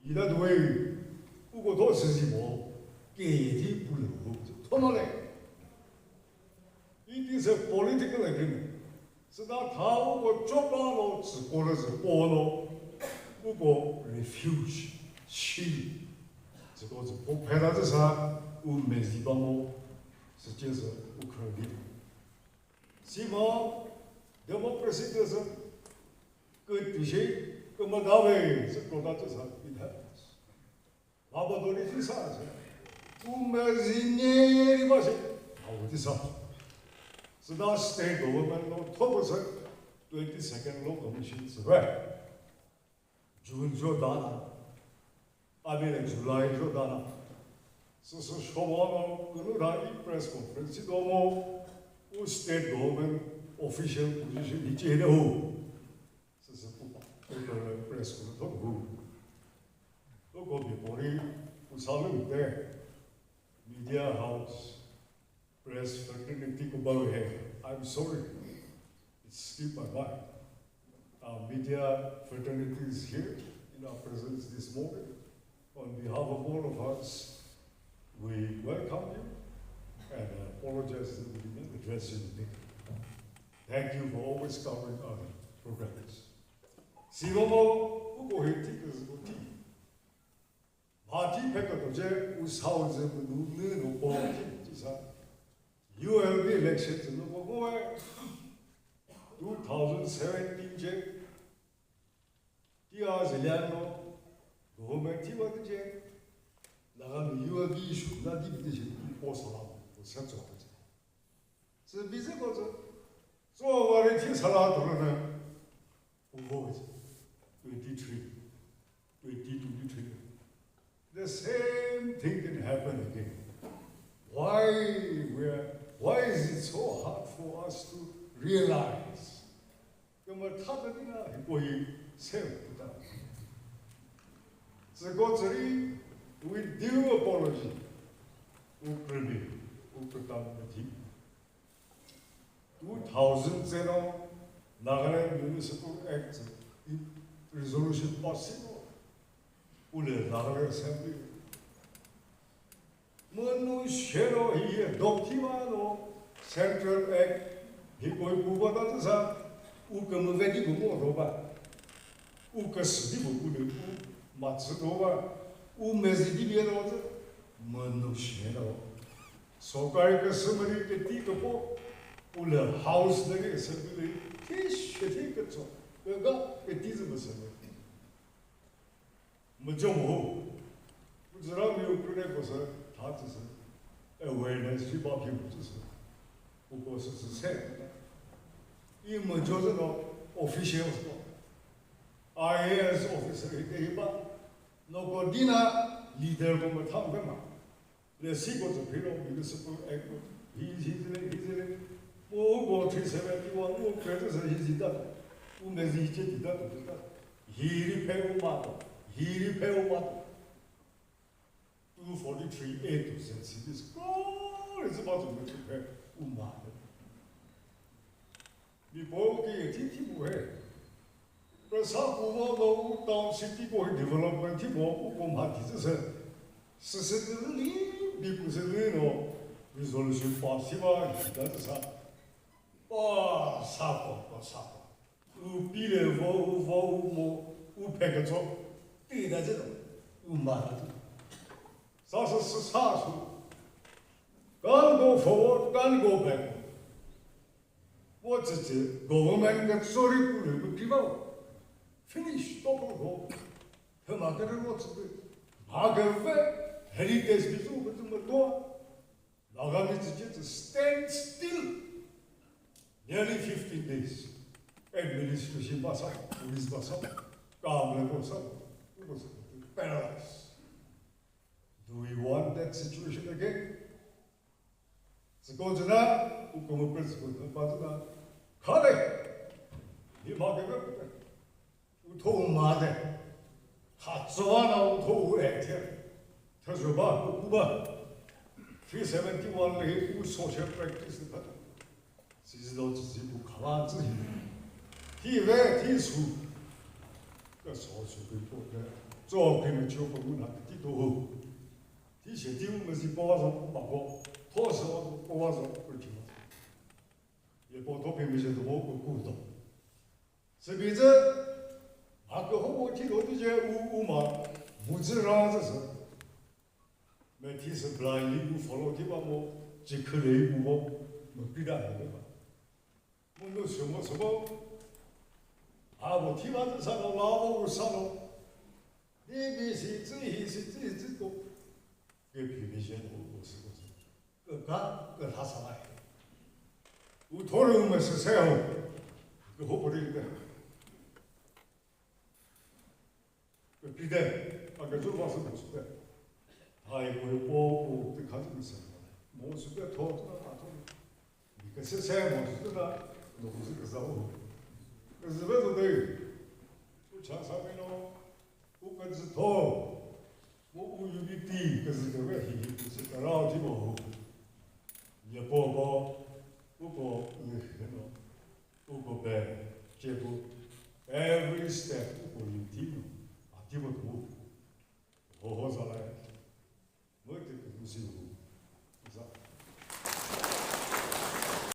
伊拉对不过多事情么，给的不留，他妈嘞，一定是 political agreement，是他我做到了，只过了是过了，不过 refuge 去，这个是不排他这啥，我没地方么，实际是不可能的。希望democracy 的是，个这些。那么大卫是搞到这啥？你看，阿不多的是啥子？我们人年的把些，我的啥？是那 state government 咯，特别是 22nd law commission 之外，June 做大了，阿边的 July 做大了，是说完了，可能他一 press conference 多么，我 state government official position 你接的哦，是不吧？press 可能都不，如果比国内不少人的 media house press fraternity 个包围 ，I'm sorry, it skipped my mind. Our media fraternity is here in our presence this morning. On behalf of all of us, we welcome you and apologize that we didn't address you today. Thank you for always covering our programs. 希望我不过会提个是个提，马蹄拍个东西，我操这个路包提就是啥 ，ULB election 就是我2017届，第22年我们提完这些，那个 ULB issue 那里面这些多少了，我想做的，是比这个做完的提啥了多了呢？不过为止。23, 23. The same thing can happen again. Why is it so hard for us to realize? 那么他的那个过于猜不到。这里 with due apology, 我不当问题。2000那个 Municipal Act resolution possible. Ule nagale assembly. Manushero he adoptivano Central Act. He koi kubata tsa uka mvedi kumo roba. Uka sidi bukule matsu roba. Mezidi biero manushero. Sokai ka sumari ke ti kapo. Ule house nage assembly. Tish ke katso. 那个给弟子们什么？没教我，不知道没有过来过是，他只是awareness 去把评估只是，不过是猜，因为就是那 officials 咯 ，IAS officer 一把，那个你那 leader 我们谈干嘛？那四个就配了，一个是不爱国，一是我推出来的话，我觉得是一的。我们是一直提到，he repay what? He repay what? 243A to Z is God is about to repay what? 你不给听不会，那啥古话都当时的过 development 听我怕的是事的你不是那种 resolution 把什么那是啥？啥话。比了我拍个照，对待这种，我骂他。啥是啥处？干过佛，干过白。我自己government 个所有部门个地方 ，finish 到不了，他妈个人我自己，马个费 heritage 比做不这么多，那个你直接是 stand still nearly 15 days。Administration basa, police basa, government basa, paralyzed. Do we want that situation again? Sekolah na, hukum presiden pada na, kare, ni makan apa? Utuh mada, hatsuana utuh ekter, terjebak ubah. 371里有 social practice 的，其实都只是不可能自己。提外提出，个少数的做的做开门就不问他的多，提前丢我们是包上马包，拖手包上不听，也包多平没些多我顾到，这边子啊个后我提到这些乌马，物质上这是，每天是不然一股发了地方我，只可能一股我，没必然的吧，我那什么。啊，我提完这上了，老我上了，那边是这个，给皮皮些我是，个他上来，我托人们是这样，个好不的个，个皮的，啊个做法是不是的，他也会包的看这个什么，我是个托这个大托，你个是这样，我是个，我是个啥物？日本是对，我墙上面咯，我个是头，我有个底，可是这个黑，是个老的么？也包，不过不过呗，结果 every step 不过有底嘛，啊底不多，好上来，我这个东西。